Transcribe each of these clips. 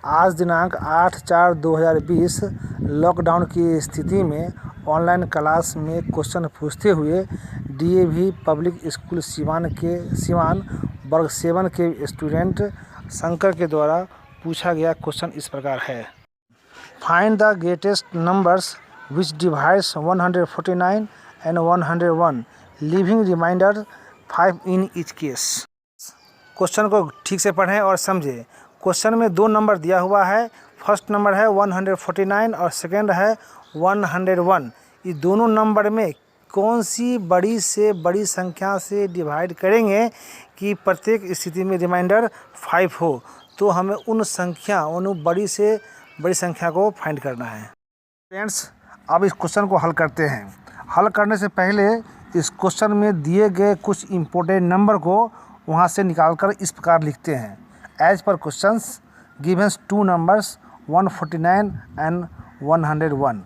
आज दिनांक 8/4/2020 लॉकडाउन की स्थिति में ऑनलाइन क्लास में क्वेश्चन पूछते हुए डीएवी पब्लिक स्कूल सिवान वर्ग 7 के स्टूडेंट शंकर के द्वारा पूछा गया क्वेश्चन इस प्रकार है। Find the greatest numbers which divides 149 and 101 leaving remainder 5 in each case. Question को ठीक से पढ़ें और समझें। क्वेश्चन में दो नंबर दिया हुआ है। फर्स्ट नंबर है 149 और सेकंड है 101। ये दोनों नंबर में कौन सी बड़ी से बड़ी संख्या से डिवाइड करेंगे कि प्रत्येक स्थिति में रिमाइंडर 5 हो। तो हमें उन बड़ी से बड़ी संख्या को फाइंड करना है। फ्रेंड्स, अब इस क्वेश्चन को हल करते हैं। हल करने से पहले इस क्वेश्चन में दिए गए कुछ इम्पोर्टेंट नंबर को वहाँ से निकालकर इस प्रकार लिखते हैं। As per questions givens to numbers 149 and 101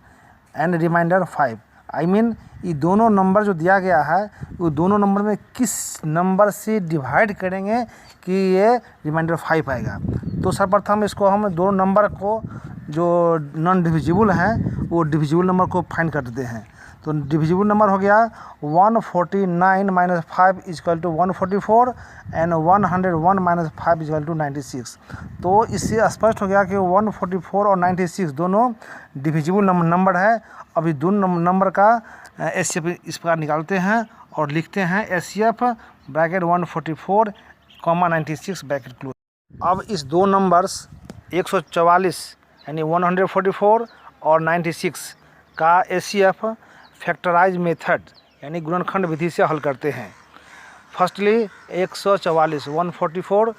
and reminder 5। ये दोनों नंबर जो दिया गया है वो दोनों नंबर में किस नंबर से डिवाइड करेंगे कि ये रिमाइंडर 5 आएगा। तो सर्वप्रथम इसको हम दोनों नंबर को जो नॉन डिविजिबल हैं वो डिविजिबल नंबर को फाइंड कर देते हैं। तो डिविजिबल नंबर हो गया 149 minus 5 is equal to 144 and 101 minus 5 is equal to 96। तो इससे स्पष्ट हो गया कि 144 और 96 दोनों डिविजिबल नंबर है। अभी दोनों नंबर का एचसीएफ इस प्रकार निकालते हैं और लिखते हैं एचसीएफ ब्रैकेट 144 96 ब्रैकेट क्लोज। अब इस दो नंबर्स 144 यानी 144 और 96 का एचसीएफ फैक्टराइज मेथड यानी गुणनखंड विधि से हल करते हैं। फर्स्टली 144 144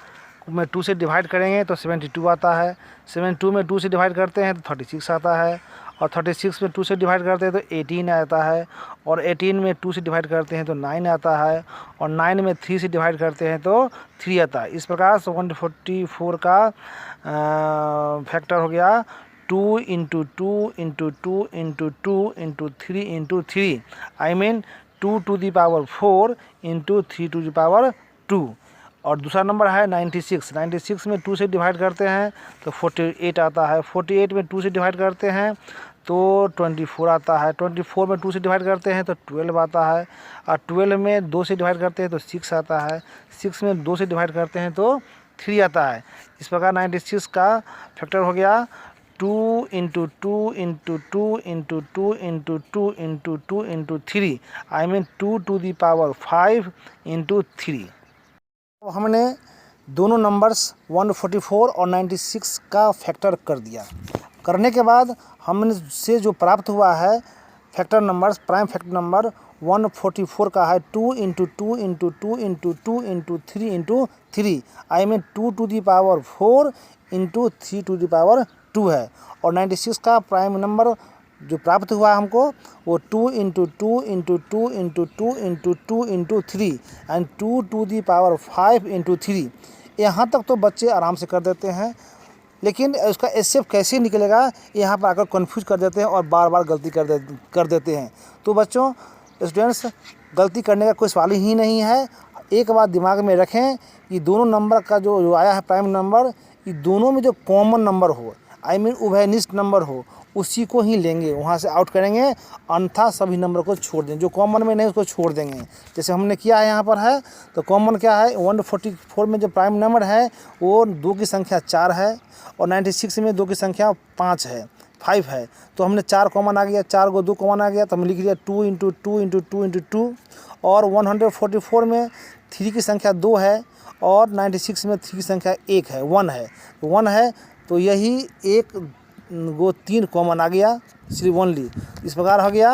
में 2 से डिवाइड करेंगे तो 72 आता है। 72 में 2 से डिवाइड करते हैं तो 36 आता है। और 36 में 2 से डिवाइड करते हैं तो 18 आता है। और 18 में 2 से डिवाइड करते हैं तो 9 आता है। और 9 में 3 से डिवाइड करते हैं तो 3 आता है। इस प्रकार से 144 का फैक्टर हो गया 2 into 2 into 2 into 2 into 3 into 3 2 to the power 4 into 3 to the power 2। और दूसरा नंबर है 96 में 2 से डिवाइड करते हैं तो 48 आता है। 48 में 2 से डिवाइड करते हैं तो 24 आता है। 24 में 2 से डिवाइड करते हैं तो 12 आता है। और 12 में 2 से डिवाइड करते हैं तो 6 आता है। 6 में 2 से डिवाइड करते हैं तो 3 आता है। इस प्रकार 96 का फैक्टर हो गया 2 into 2 into 2 into 2 into 2 into 2 into 3 2 to the power 5 into 3। तो हमने दोनों नंबर्स 144 और 96 का फैक्टर कर दिया। करने के बाद हमने से जो प्राप्त हुआ है factor numbers prime factor number 144 का है 2 into 2 into 2 into 2 into 3 into 3 2 to the power 4 into 3 to the power 2 है। और 96 का प्राइम नंबर जो प्राप्त हुआ हमको वो 2 into 2 into 2 into 2 into 2 into 3 and 2 to the power 5 into 3। यहाँ तक तो बच्चे आराम से कर देते हैं, लेकिन उसका एचसीएफ कैसे निकलेगा यहाँ पर आकर कन्फ्यूज कर देते हैं और बार बार गलती कर देते हैं। तो बच्चों स्टूडेंट्स, गलती करने का कोई सवाल ही नहीं है। एक बात दिमाग में रखें कि दोनों नंबर का जो आया है प्राइम नंबर, ये दोनों में जो कॉमन नंबर हो उभयनिष्ठ नंबर हो उसी को ही लेंगे, वहाँ से आउट करेंगे, अन्यथा सभी नंबर को छोड़ देंगे। जो कॉमन में नहीं उसको छोड़ देंगे। जैसे हमने किया है यहाँ पर है तो कॉमन क्या है 144 में जो प्राइम नंबर है वो 2 की संख्या 4 है और 96 में 2 की संख्या 5 है। तो हमने 4 कॉमन आ गया, 4 को 2 कॉमन आ गया तो हम लिख दिया 2 इंटू 2 इंटू 2 इंटू 2। और 144 में 3 की संख्या 2 है और 96 में 3 की संख्या 1 है 1 है। तो यही 1 वो 3 कॉमन आ गया सिर्फ ओनली। इस प्रकार हो गया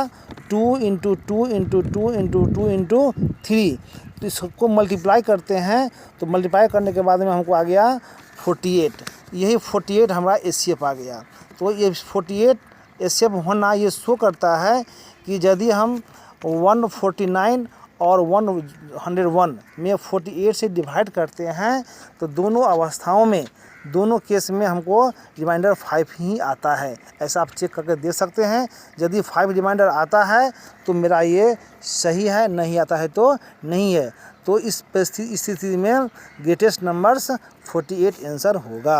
2 इंटू 2 इंटू 2 इंटू 2 इंटू 3। तो इसको मल्टीप्लाई करते हैं तो मल्टीप्लाई करने के बाद में हमको आ गया 48। यही 48 हमारा एचसीएफ आ गया। तो ये 48 एचसीएफ होना ये शो करता है कि यदि हम 149 और 101 में 48 से डिवाइड करते हैं तो दोनों अवस्थाओं में दोनों केस में हमको रिमाइंडर 5 ही आता है। ऐसा आप चेक करके देख सकते हैं। यदि 5 रिमाइंडर आता है तो मेरा ये सही है, नहीं आता है तो नहीं है। तो इस स्थिति में ग्रेटेस्ट नंबर्स 48 आंसर होगा।